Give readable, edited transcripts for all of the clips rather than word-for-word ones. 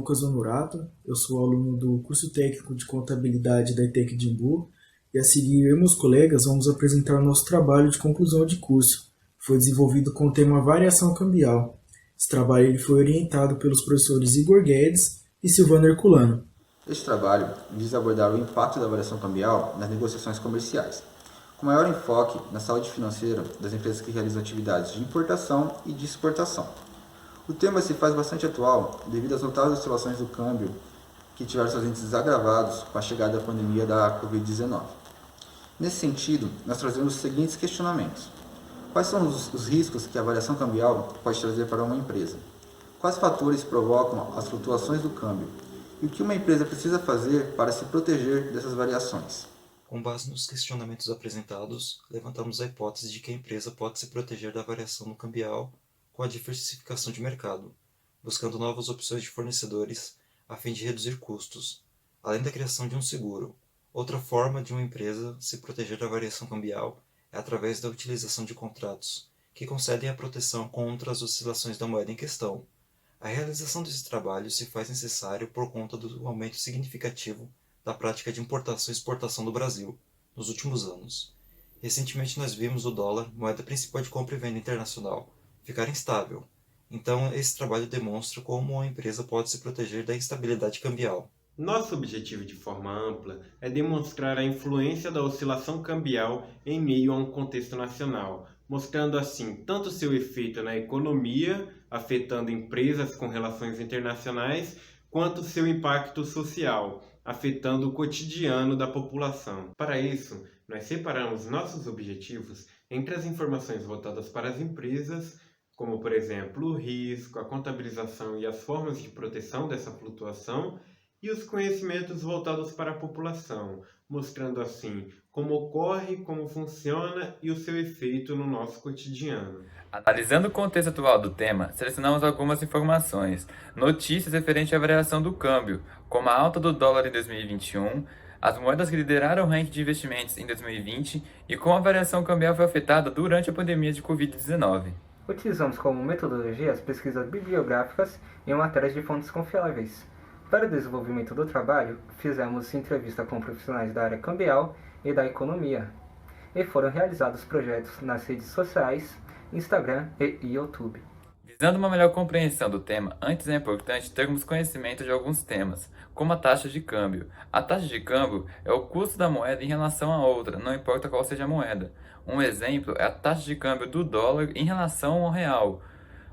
Lucas Honorato, eu sou aluno do curso técnico de contabilidade da ETEC de Imbu e a seguir eu e meus colegas vamos apresentar o nosso trabalho de conclusão de curso. Foi desenvolvido com o tema variação cambial. Esse trabalho ele foi orientado pelos professores Igor Guedes e Silvano Herculano. Este trabalho visa abordar o impacto da variação cambial nas negociações comerciais, com maior enfoque na saúde financeira das empresas que realizam atividades de importação e de exportação. O tema se faz bastante atual devido às notáveis oscilações do câmbio que tiveram seus índices agravados com a chegada da pandemia da Covid-19. Nesse sentido, nós trazemos os seguintes questionamentos. Quais são os riscos que a variação cambial pode trazer para uma empresa? Quais fatores provocam as flutuações do câmbio? E o que uma empresa precisa fazer para se proteger dessas variações? Com base nos questionamentos apresentados, levantamos a hipótese de que a empresa pode se proteger da variação no cambial com a diversificação de mercado, buscando novas opções de fornecedores a fim de reduzir custos, além da criação de um seguro. Outra forma de uma empresa se proteger da variação cambial é através da utilização de contratos, que concedem a proteção contra as oscilações da moeda em questão. A realização desse trabalho se faz necessário por conta do aumento significativo da prática de importação e exportação do Brasil nos últimos anos. Recentemente nós vimos o dólar, moeda principal de compra e venda internacional, ficar instável. Então esse trabalho demonstra como uma empresa pode se proteger da instabilidade cambial. Nosso objetivo de forma ampla é demonstrar a influência da oscilação cambial em meio a um contexto nacional, mostrando assim tanto seu efeito na economia, afetando empresas com relações internacionais, quanto seu impacto social, afetando o cotidiano da população. Para isso, nós separamos nossos objetivos entre as informações voltadas para as empresas, como por exemplo o risco, a contabilização e as formas de proteção dessa flutuação, e os conhecimentos voltados para a população, mostrando assim como ocorre, como funciona e o seu efeito no nosso cotidiano. Analisando o contexto atual do tema, selecionamos algumas informações, notícias referentes à variação do câmbio, como a alta do dólar em 2021, as moedas que lideraram o ranking de investimentos em 2020 e como a variação cambial foi afetada durante a pandemia de Covid-19. Utilizamos como metodologia as pesquisas bibliográficas e matérias de fontes confiáveis. Para o desenvolvimento do trabalho, fizemos entrevista com profissionais da área cambial e da economia, e foram realizados projetos nas redes sociais, Instagram e YouTube. Visando uma melhor compreensão do tema, antes é importante termos conhecimento de alguns temas, como a taxa de câmbio. A taxa de câmbio é o custo da moeda em relação a outra, não importa qual seja a moeda. Um exemplo é a taxa de câmbio do dólar em relação ao real.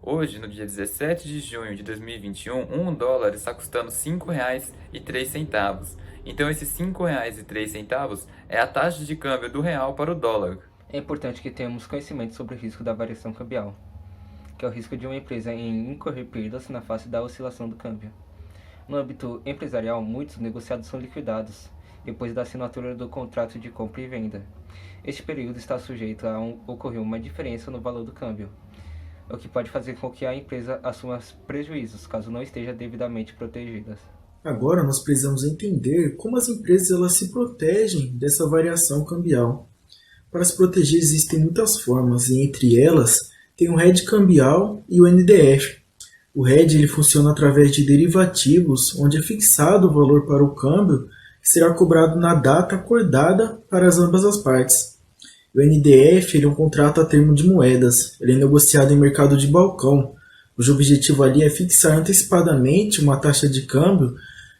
Hoje, no dia 17 de junho de 2021, um dólar está custando R$ 5,03. Então, esses R$ 5,03 é a taxa de câmbio do real para o dólar. É importante que tenhamos conhecimento sobre o risco da variação cambial, que é o risco de uma empresa em incorrer perdas na face da oscilação do câmbio. No âmbito empresarial, muitos negociados são liquidados depois da assinatura do contrato de compra e venda. Este período está sujeito a ocorrer uma diferença no valor do câmbio, o que pode fazer com que a empresa assuma prejuízos, caso não esteja devidamente protegida. Agora nós precisamos entender como as empresas elas se protegem dessa variação cambial. Para se proteger existem muitas formas e entre elas tem o hedge cambial e o NDF. O hedge ele funciona através de derivativos, onde é fixado o valor para o câmbio que será cobrado na data acordada para ambas as partes. O NDF ele é um contrato a termo de moedas, ele é negociado em mercado de balcão, cujo objetivo ali é fixar antecipadamente uma taxa de câmbio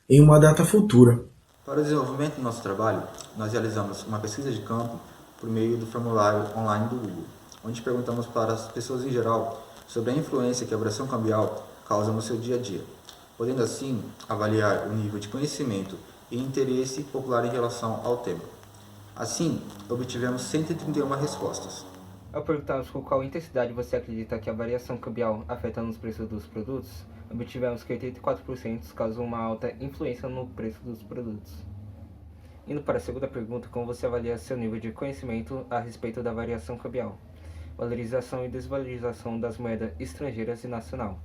em uma data futura. Para o desenvolvimento do nosso trabalho, nós realizamos uma pesquisa de campo por meio do formulário online do Google, onde perguntamos para as pessoas em geral sobre a influência que a variação cambial causa no seu dia a dia, podendo assim avaliar o nível de conhecimento e interesse popular em relação ao tema. Assim, obtivemos 131 respostas. Ao perguntarmos com qual intensidade você acredita que a variação cambial afeta nos preços dos produtos, obtivemos que 84% causam uma alta influência no preço dos produtos. Indo para a segunda pergunta, como você avalia seu nível de conhecimento a respeito da variação cambial, valorização e desvalorização das moedas estrangeiras e nacional.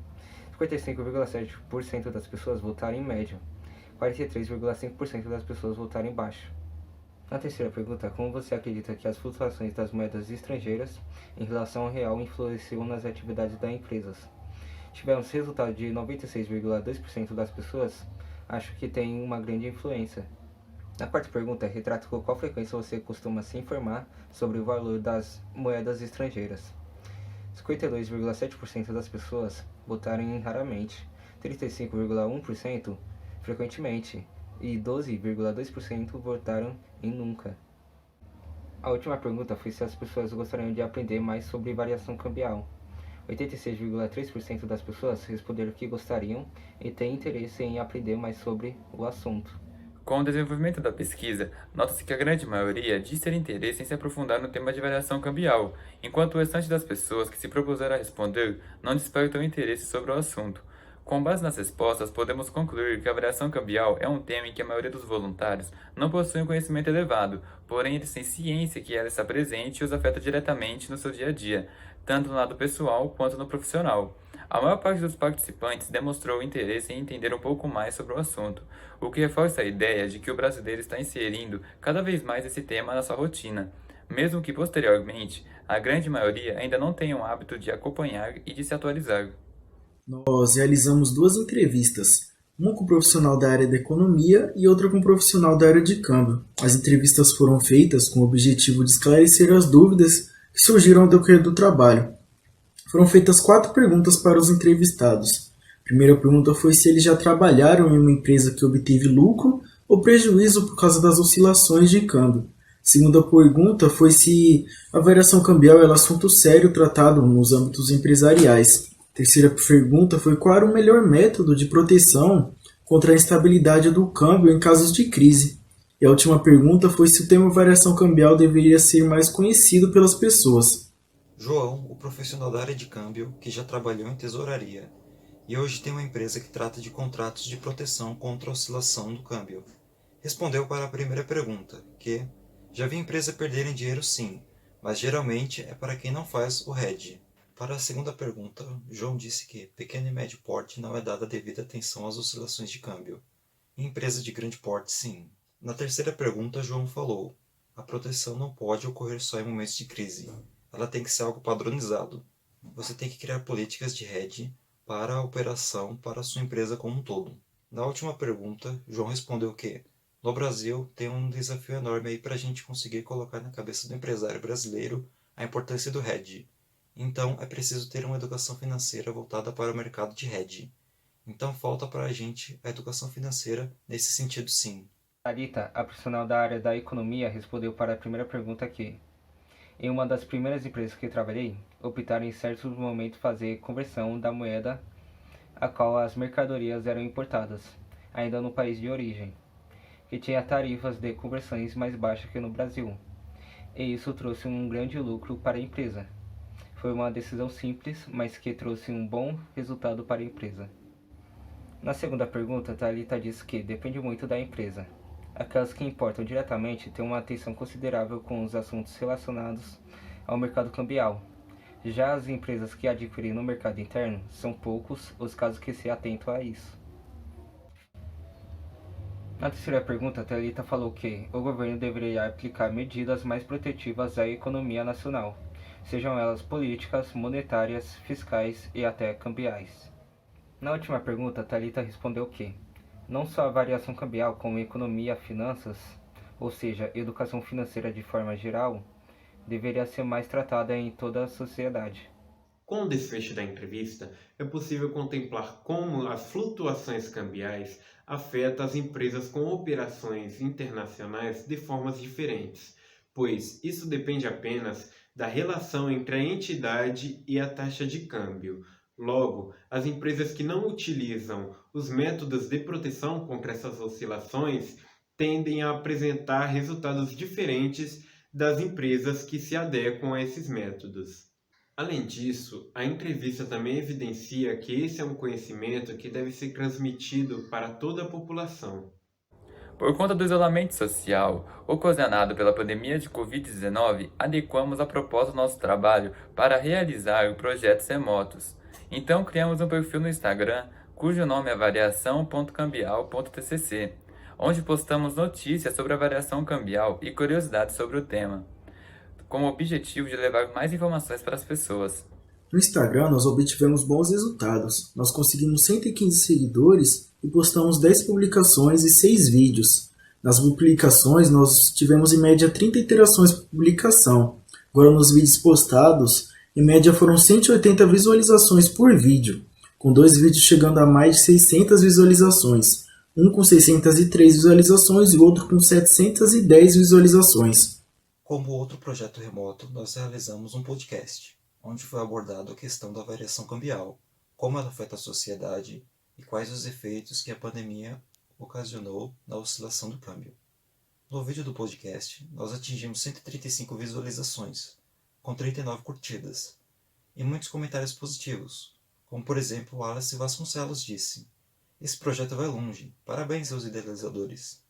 55,7% das pessoas votaram em médio, 43,5% das pessoas votaram em baixo. Na terceira pergunta, como você acredita que as flutuações das moedas estrangeiras em relação ao real influenciam nas atividades das empresas? tivemos resultado de 96,2% das pessoas, acho que tem uma grande influência. Na quarta pergunta, retrata com qual frequência você costuma se informar sobre o valor das moedas estrangeiras. 52,7% das pessoas votaram em raramente, 35,1% frequentemente e 12,2% votaram em nunca. A última pergunta foi se as pessoas gostariam de aprender mais sobre variação cambial. 86,3% das pessoas responderam que gostariam e têm interesse em aprender mais sobre o assunto. Com o desenvolvimento da pesquisa, nota-se que a grande maioria diz ter interesse em se aprofundar no tema de variação cambial, enquanto o restante das pessoas que se propuseram a responder não despertam interesse sobre o assunto. Com base nas respostas, podemos concluir que a variação cambial é um tema em que a maioria dos voluntários não possui um conhecimento elevado, porém eles têm ciência que ela está presente e os afeta diretamente no seu dia a dia, tanto no lado pessoal quanto no profissional. A maior parte dos participantes demonstrou interesse em entender um pouco mais sobre o assunto, o que reforça a ideia de que o brasileiro está inserindo cada vez mais esse tema na sua rotina, mesmo que posteriormente a grande maioria ainda não tenha o hábito de acompanhar e de se atualizar. Nós realizamos 2 entrevistas, uma com um profissional da área da economia e outra com um profissional da área de câmbio. As entrevistas foram feitas com o objetivo de esclarecer as dúvidas que surgiram ao decorrer do trabalho. Foram feitas 4 perguntas para os entrevistados. A primeira pergunta foi se eles já trabalharam em uma empresa que obteve lucro ou prejuízo por causa das oscilações de câmbio. A segunda pergunta foi se a variação cambial é um assunto sério tratado nos âmbitos empresariais. A terceira pergunta foi qual era o melhor método de proteção contra a instabilidade do câmbio em casos de crise. E a última pergunta foi se o tema variação cambial deveria ser mais conhecido pelas pessoas. João, o profissional da área de câmbio, que já trabalhou em tesouraria, e hoje tem uma empresa que trata de contratos de proteção contra a oscilação do câmbio, respondeu para a primeira pergunta, que já vi a empresa perderem dinheiro sim, mas geralmente é para quem não faz o hedge. Para a segunda pergunta, João disse que pequeno e médio porte não é dada devida atenção às oscilações de câmbio, e empresa de grande porte sim. Na terceira pergunta, João falou, a proteção não pode ocorrer só em momentos de crise. Ela tem que ser algo padronizado. Você tem que criar políticas de hedge para a operação para a sua empresa como um todo. Na última pergunta, João respondeu que no Brasil tem um desafio enorme aí para a gente conseguir colocar na cabeça do empresário brasileiro a importância do hedge. Então é preciso ter uma educação financeira voltada para o mercado de hedge. Então falta para a gente a educação financeira nesse sentido sim. Thalita, a profissional da área da economia, respondeu para a primeira pergunta que em uma das primeiras empresas que trabalhei, optaram em certos momentos fazer conversão da moeda a qual as mercadorias eram importadas, ainda no país de origem, que tinha tarifas de conversões mais baixas que no Brasil, e isso trouxe um grande lucro para a empresa. Foi uma decisão simples, mas que trouxe um bom resultado para a empresa. Na segunda pergunta, Thalita disse que depende muito da empresa. Aquelas que importam diretamente têm uma atenção considerável com os assuntos relacionados ao mercado cambial. Já as empresas que adquirem no mercado interno, são poucos os casos que se atentam a isso. Na terceira pergunta, a Thalita falou que o governo deveria aplicar medidas mais protetivas à economia nacional, sejam elas políticas, monetárias, fiscais e até cambiais. Na última pergunta, a Thalita respondeu que não só a variação cambial como economia e finanças, ou seja, educação financeira de forma geral, deveria ser mais tratada em toda a sociedade. Com o desfecho da entrevista, é possível contemplar como as flutuações cambiais afetam as empresas com operações internacionais de formas diferentes, pois isso depende apenas da relação entre a entidade e a taxa de câmbio. Logo, as empresas que não utilizam os métodos de proteção contra essas oscilações tendem a apresentar resultados diferentes das empresas que se adequam a esses métodos. Além disso, a entrevista também evidencia que esse é um conhecimento que deve ser transmitido para toda a população. Por conta do isolamento social ocasionado pela pandemia de Covid-19, adequamos a proposta do nosso trabalho para realizar projetos remotos. Então criamos um perfil no Instagram, cujo nome é variação.cambial.tcc, onde postamos notícias sobre a variação cambial e curiosidades sobre o tema, com o objetivo de levar mais informações para as pessoas. No Instagram, nós obtivemos bons resultados. Nós conseguimos 115 seguidores e postamos 10 publicações e 6 vídeos. Nas publicações, nós tivemos em média 30 interações por publicação. Agora, nos vídeos postados, em média foram 180 visualizações por vídeo, com 2 vídeos chegando a mais de 600 visualizações, um com 603 visualizações e outro com 710 visualizações. Como outro projeto remoto, nós realizamos um podcast, onde foi abordado a questão da variação cambial, como ela afeta a sociedade e quais os efeitos que a pandemia ocasionou na oscilação do câmbio. No vídeo do podcast, nós atingimos 135 visualizações, com 39 curtidas, e muitos comentários positivos, como por exemplo o Wallace Vasconcelos disse: "Esse projeto vai longe, parabéns aos idealizadores."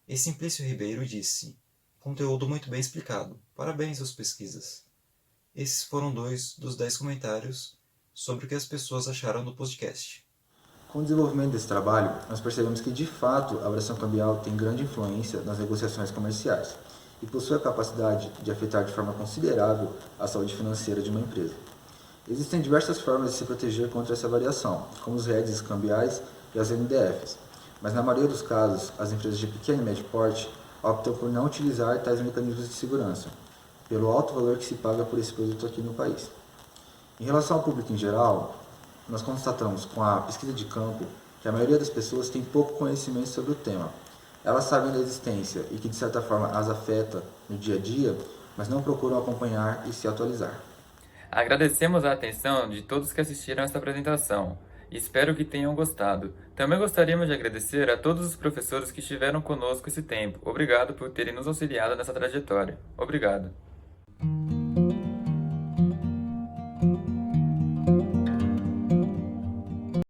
E Simplício Ribeiro disse: "Conteúdo muito bem explicado, parabéns às pesquisas." Esses foram 2 dos 10 comentários sobre o que as pessoas acharam do podcast. Com o desenvolvimento desse trabalho, nós percebemos que, de fato, a variação cambial tem grande influência nas negociações comerciais e possui a capacidade de afetar de forma considerável a saúde financeira de uma empresa. Existem diversas formas de se proteger contra essa variação, como os hedges cambiais e as NDFs, mas na maioria dos casos, as empresas de pequeno e médio porte optam por não utilizar tais mecanismos de segurança, pelo alto valor que se paga por esse produto aqui no país. Em relação ao público em geral, nós constatamos com a pesquisa de campo que a maioria das pessoas tem pouco conhecimento sobre o tema. Elas sabem da existência e que de certa forma as afeta no dia a dia, mas não procuram acompanhar e se atualizar. Agradecemos a atenção de todos que assistiram esta apresentação. Espero que tenham gostado. Também gostaríamos de agradecer a todos os professores que estiveram conosco esse tempo. Obrigado por terem nos auxiliado nessa trajetória. Obrigado.